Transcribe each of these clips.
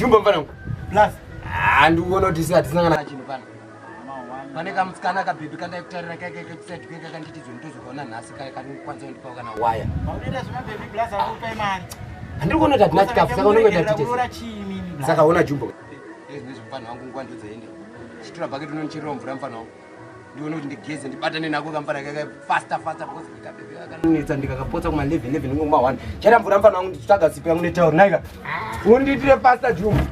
Jumbo mfano. Plus. Ndikuona kuti satisangana na chinhu pano. Pane kamutsikana kabhebhi kandaikutarira kusati kanditi zvondozokaona nhasi kwanza ndipa kana waya. Maunenda zvima baby plus akupa imani. Ndikuona kuti hatina chikafu saka unongoita kuti Ura chimi ni. Saka una Jumbo. Nezvi mfano wangu ngwandudzo ende. Chitura bucket unonichirira mvura mfano wangu. Ndione kuti ndigeze ndibatane nako kampara kaka faster because kabhebhi kakanitsa ndikakapotsa kuma 11 ngoma 1. Chera mvura mfano wangu nditsvaga sipi yangu netauro naika. Undiitire faster Jumbo.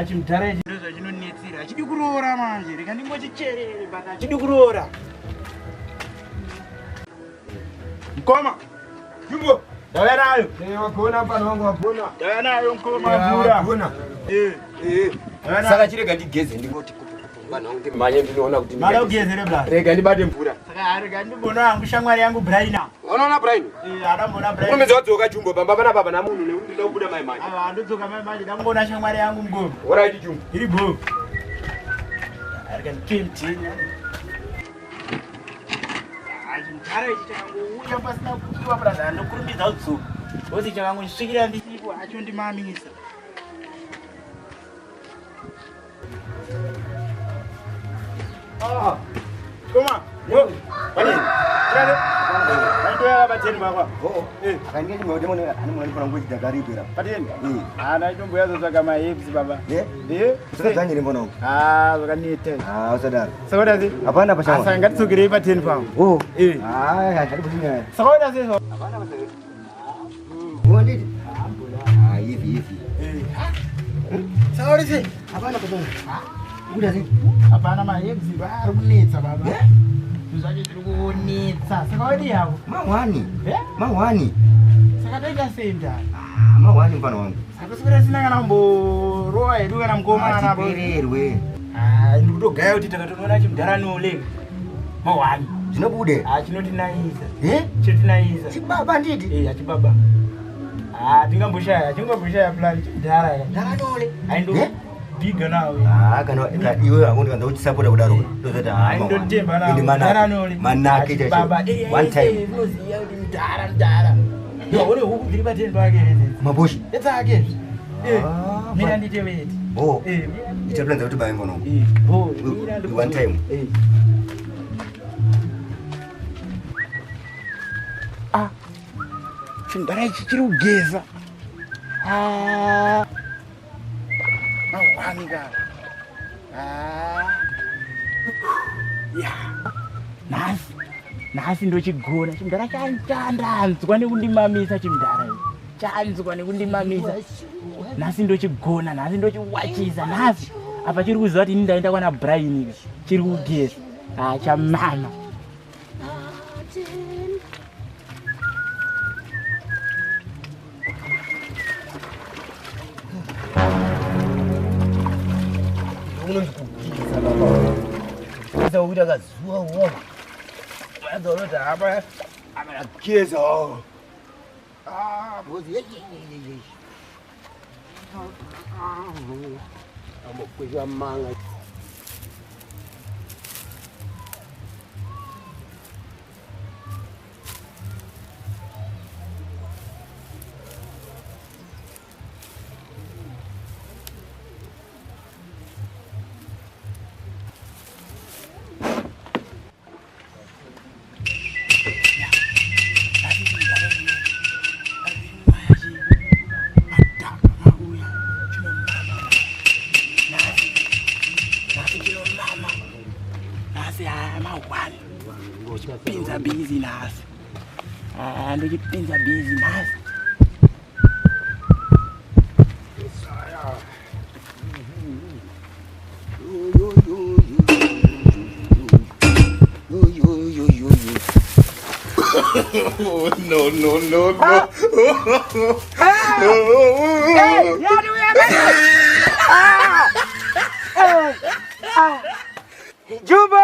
Chimudhara ichi ndizvo chinonetsera. Achidi kuroora manje. Reka ndingochicherere bata achidi kuroora. Mkoma. Jumbo. Ndauya nayo. Wagona mfano wangu wagona. Ndauya nayo mkoma mvura. Wagona. Saka chirega ndigeze ndingoti mfano wangu manye ndinoona kuti mara ugezere bla. Rega ndibate mvura. Saka rega ndibona hangu shamwari yangu Braina. Unaona Braina? Adambona Braina. Kumedza wadzoka Jumbo bamba pana baba na munhu nekuti kubuda mai mai. Ndodzoka mai mai ndangona shamwari yangu mgombe. Alright Jumbo. Iri bo. Rega ndipimtini. Chimudhara ichi chakangouya pasina kupiwa brother ndokurumbidza utsuku. Woti chakangosvikira ndisipo acho ndimamisa. Koma. Yo. Bani. Kare. Bani doya bateni bakwa. Akandike chimwe mone anomona ndifana ngochi dakaripira. Bateni. Ana itomboya zotsvaga mahips baba. Usakadzanyire mbona. Zvakanete. Usadaro. Sakoda zi? Hapana pashawa. Asa ngatidzokere pateni pangu. Hadi kusinya. Sakoda zi? Hapana pashawa. Nditi? Hivi. Sakoda zi? Hapana pashawa. Kuda zi? Hapana mahips vari kunetsa baba. Zvacho zviri kuonetsa. Saka wadi yavo. Mawani. Saka toita sei mutana? Mawani mfano wangu. Saka sikira sina kana mborowa hedu kana mukomana bo. Chipererwe. Ndikutogaya kuti takatoona chimudhara nole. Mawani. Zvinobude. Chinotinayisa. Chinotinayisa. Chibaba nditi? Chibaba. Tingamboshaya, chingomboshaya plan chimudhara. Ndara nole. Aindo biga nawe. Kana iwe akundi kanza uchisapota kudaro. Ndozoti aindo temba nawe. Ndara nole. Manake chacho. Baba. One time. Unoziya kuti mudhara. Ndione huku dziri pateni pake ere. Maboshi. Etsake. Mina ndite weti. Ichaplanza kuti baye ngono. One time. Chimudhara ichi chiri kugeza. Mawani kana. Nhasi ndochigona. Chimudhara chandanzwa nekundimamisa chimudhara ichi. Chanzwa nekundimamisa. Nhasi ndochigona, nhasi ndochiwachisa, nhasi. Apa chiri kuziva kuti ndaenda kwana Brain chiri kugeza. Chamama. Sasa uita kazuwa uwa. Wadorota hapa amekiza. Bozi. Amokweja manga. Ndochipinza busy nasi. Ndochipinza busy nasi. No. Hey, Jumbo!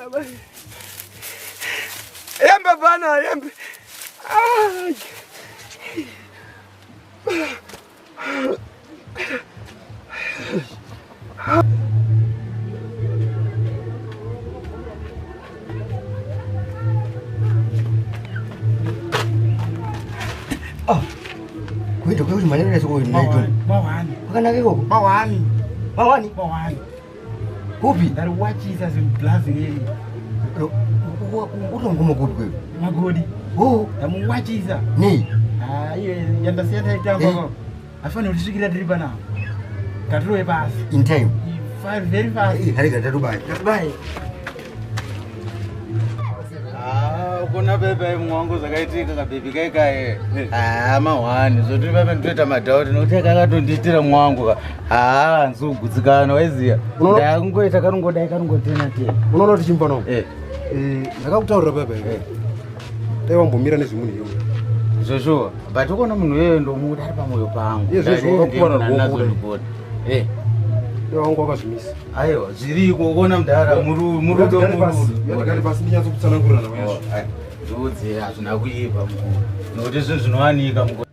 Abai. Yembe bana, yembe. Kuita kwa manyana leso kwa naitu. Mawani. Wakanake koko? Mawani. Mawani? Mawani. Kupi? Dari wachisa zimblazi ngeli. Utangoma kupi kwewe? Magodi. Damu wachisa. Ni? Iyo yanda siyata itango. Afani ulishikilia driba na. Katuwe pass. In time. Very fast. Harika tatubai. Tatubai. Kuna bebe mwangu zakaitika kabebi kaikae. Mawani zoti bebe ndoita madhauti nokuteka akatonditira mwangu. Nzugutsikana waiziya. Ndakungoita kanongodai kanongotena tena. Unoona kuti chimbano? Ndakakutaurira bebe. Taiwambomira nezvimweni hiyo. Zvoshuwa. But ukona munhu wewe ndomuda ari pamwoyo pangu. Nazvozvakakuvana wangu wakazvimisa. Aiwa, zviriko ukona mudhara murudo Yagari pasi ndinyatsokutsanangurira nawe. Ndudzi hazvina kuipa mukuru. Nokuti zvinhu zvinowanika mukuru.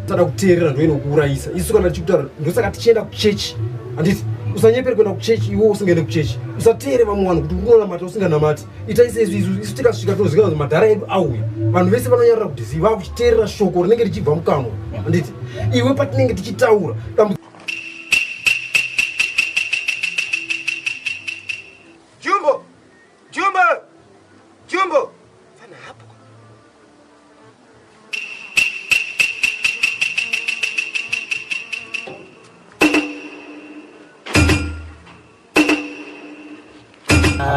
Tada kuteerera ndoinokuurayisa. Isu kana tichikutaura ndosaka tichienda kuchechi. Handiti usanyepere kuenda kuchechi iwe usingaende kuchechi. Usateere vamwe vanhu kuti unonamata usinganamati. Ita isu tikasvika toziva kuti madhara edu auya. Vanhu vese vanonyarira kuti ziva kuchiteerera shoko rinenge richibva mukanwa. Handiti iwe patinenge tichitaura Jumbo! Fana hapo.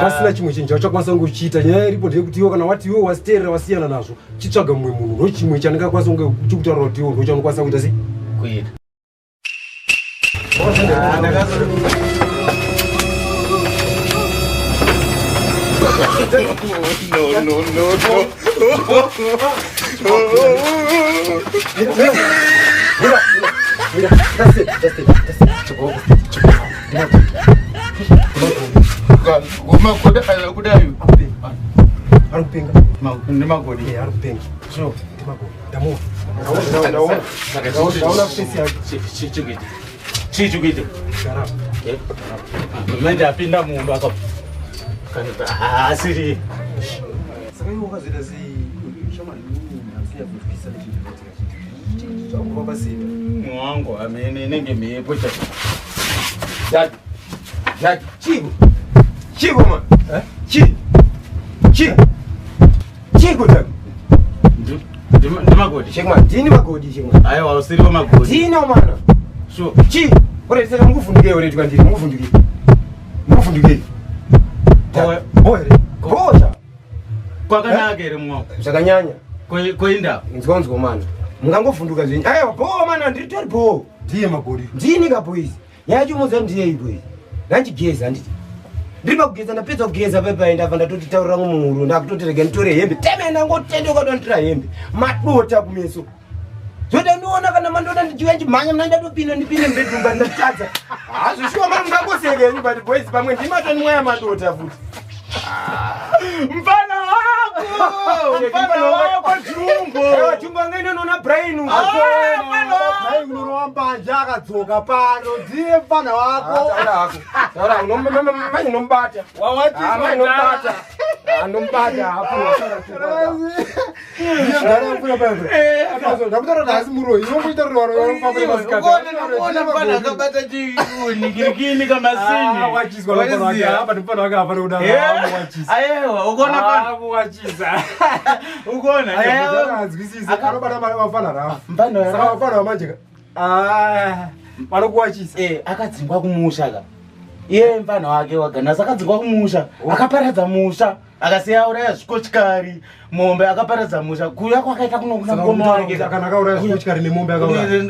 Pasina chimwe chinhu chauchakwanisa kungochiita. Nyaya iripo ndeyekuti iwe kana wati iwe wasiteerera wasiyana nazvo chitsvaga mumwe munhu ndochimwe chandingakwanisa kunge chikutaura kuti iwe ndochaunokwanisa kuita sei kuita. That's it. Magodi kudayo. Arupenga. Ni magodi. Arupenga. So, magodi. Damu. Chichukite. Sharap. Mende apinda mundu akap. Asiri. Saka iwo kazita si shama nini nasiya kufisa lechi. Chakuva basi. Mwangu amene nenge mepo cha. Ya Chigo man. Chigo tak. Ndi magodi. Shekman, dini magodi shekman. Aiwa usiri wa magodi. Dini mana. So, ore sasa mukufundike ore tukandiri mukufundike. Boya. Kwakanaka ere mwangu. Zvakanyanya. Koinda. Nzonzwo mana. Mungangofunduka zvinyi. Aiwa bo mana ndiri tori bo. Ndiye magodi. Dini kaboizi. Yacho muza ndiye iboizi. Ndanjigeza nditi. Ndiri pakugeza ndapedza kugeza pepa ndabva ndatotitaurira mumuhuro ndakutoterega nditore hembe. Temena ngotende ukadondira hembe. Madota kumeso. Zoda ndiona kana mandoda ndichiwe chimhanya mna ndatopinda ndipinde mbedhumba ndatadza. Hazvishuwa mara mungangoseke nyumba ndi boys pamwe ndimatoni mwaya madota futi. Mfana wako Jumbo. Jumbo ngene nona brain uko. Brain unoamba njaka dzoka pano. Ndiye mfana wako. Sara unomanya nombata. Wawati nombata. Anombata hapo sara. Ndiye ngara mfuna baba. Ndakutara ndazi muro. Iwo kuita rwaro yomfamba basikata. Ona mfana akabata chingirikini kama sini. Wachizwa lokho wake hapa ndipana wake hapa udala. Wachizwa. Ayewa ukona pana wachizwa. Ukona azwisisa kanobata mafana rafa. Mpano saka mafana wamanje panokuwachisa akadzingwa kumusha ka iye mfana wake wagana sakadzingwa kumusha akaparadza musha akasiya uraya zvikochikari mombe akaparadza musha kuya kwakaita kunokuna ngoma wake kana akauraya zvikochikari nemombe akauraya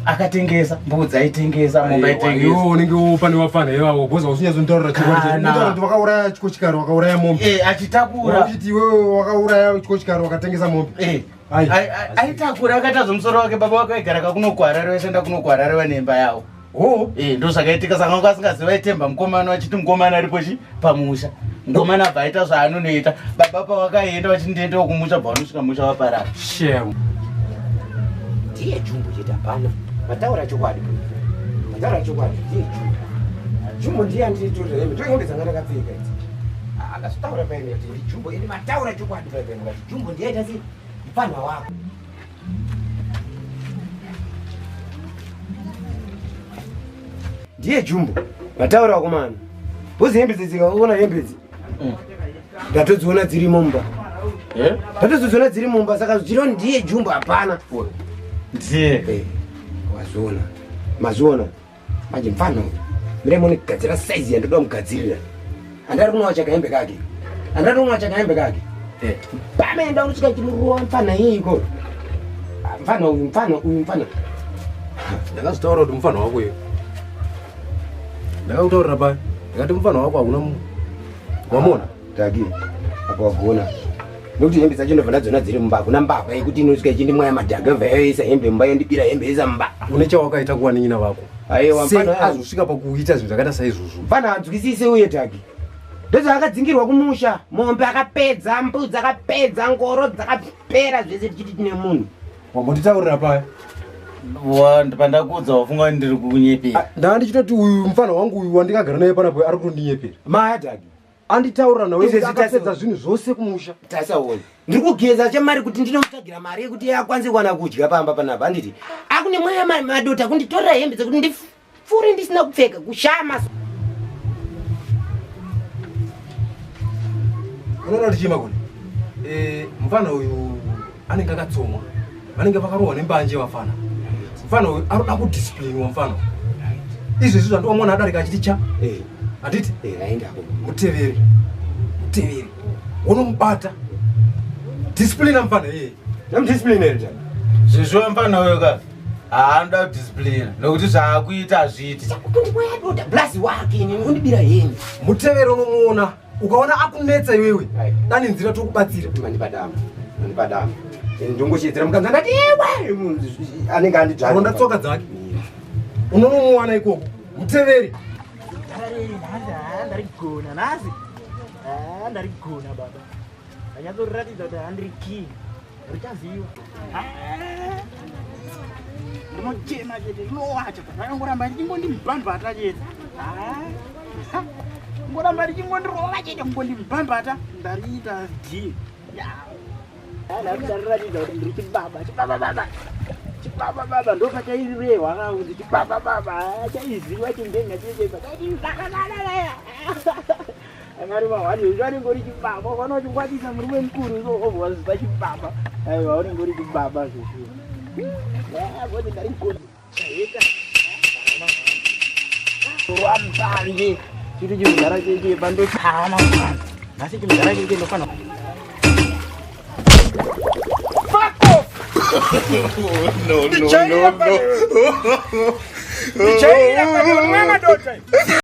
akatengesa mbudzi aitengesa mombe aitengesa iwo unenge upane wafana iwawo bhoza usinyazontaurira chikochikari wakauraya chikochikari wakauraya mombe achitakura uchiti iwewe wakauraya chikochikari wakatengesa mombe aitakura akaita zvomusoro wake baba wake aigara kakunogwarare vaisenda kunogwarare vanemba yavo ndo zvakaitika saka wanga asingaziva aitemba mukomana vachiti mukomana aripochi pamusha mukomana abva aita zvaanonoita baba pavakaenda vachiti ndiendewo kumusha bva vanosvika musha vaparara shemu ndiye Jumbo cheta pana mataura chokwadi ndiye Jumbo ndiye anditotohembe toingombe dzanga ndakapfeka idzi Akasitaura paine kuti ndijumbo ini mataura chokwadi paine kuti jumbo ndiyaita sei mfana wako. Ndiye jumbo. Mataura wakomana. Bozi hembe dzikaona hembe dzi. Ndatodziona dziri mumba. Ndatodziona dziri mumba saka zviro ndiye jumbo hapana. Ndiye. Wazona. Mazona. Manje mfano. Mire mone kugadzira size yandoda mugadzirira. Andari kunowacha kahembe kake. Andari kunowacha kahembe kake. Pamenda unosvika chimuruwa mfana iko. Mfana uyu. Ndakazitaura kuti mfana wako iwe. Ndakakutaurira paya. Ndakati mfana wako hakuna munhu. Wamona? Tagi. Apa wagona. Nokuti hembe dzacho ndobva ndadzona dziri mumba. Hakuna mbavha yekuti inosvika ichindimwaya madhaga bva yoisa hembe mumba yondibira hembe yoisa mumba. Une chawakaita kuwananyina vako. Aiwa mfana azosvika pakuita zvinhu zvakaita saizvozvo. Mfana hanzwisise uye Tagi. Ndozvaakadzingirwa kumusha. Mombe akapedza, mbudzi akapedza, ngoro dzakapera zvese tichiti tine munhu. Wambonditaurira paya. Pandakudza wafunga ndiri kukunyepera. Ndanga ndichitoti uyu mfana wangu uyu wandikagara naye panapo ari kundinyepera. Maya Tagi. Anditaura nawe kuti akapedza zvinhu zvose kumusha. Tasaona. Ndiri kugeza chamari kuti ndinomutsvagira mari yekuti akwanise kuwana kudya pamba panapa. Handiti akune mwaya madota kunditorera hembe dzekuti ndifure ndisina kupfeka kushama. Unoona kuti chima kuni? Mfana uyu anenge akatsomwa. Vanenge vakarohwa nembanje vafana. Mfana uyu anoda kudisciplinwa mfana. Izvi zvizvo ndomona adarika achiti cha. Handiti? Aenda hapo. Muteveri. Unomubata. Discipline mfana Namdiscipline ere Tagi. Zvizvo mfana uyo ka. Haanoda kudiscipline. Nokuti zvaakuita hazviiti. Kuti mwaya dota blasi wake ini undibira hembe. Muteveri unomuona. Ukaona akunetsa iwewe. Dani nzira tokubatsira. Mandipadama. Ndongochedzera mukanza ndati ewe anenge andidhara. Ronda tsoka dzake. Unomuona ikoko. Muteveri. Ndarigona baba. Anyatsoratidza kuti handiri king. Richaziva. Ndinochema chete, ndinowacha. Ndakangoramba ndichingondimubhambata chete. Ngoramba ndichingondirova chete kungondimubhambata. Ndariita dhii. Ndariratidza kuti ndiri chibaba. Ndopachairirehwa kuti chibaba. Chaiziva chindenga chese. Angari mahwani zvaningori chibaba vanochingwadisa murume mukuru zoobvaziva chibaba aiwa unengori chibaba zvozvo kuti ndarigoni rwambanje chiti chimugara cheche pandotama asi chimugara cheche ndofana No.